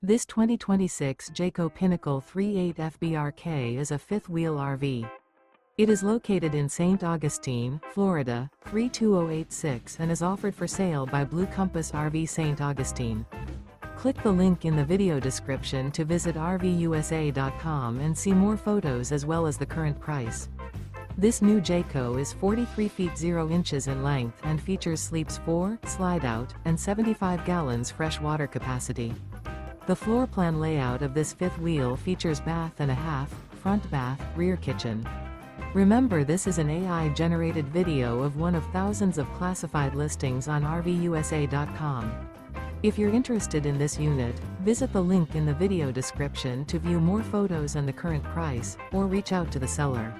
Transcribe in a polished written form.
This 2026 Jayco Pinnacle 38 FBRK is a fifth-wheel RV. It is located in St. Augustine, Florida, 32086 and is offered for sale by Blue Compass RV St. Augustine. Click the link in the video description to visit RVUSA.com and see more photos as well as the current price. This new Jayco is 43 feet 0 inches in length and features sleeps 4, Slideout, and 75 gallons fresh water capacity. The floor plan layout of this fifth wheel features bath and a half, front bath, rear kitchen. Remember, this is an AI-generated video of one of thousands of classified listings on RVUSA.com. If you're interested in this unit, visit the link in the video description to view more photos and the current price, or reach out to the seller.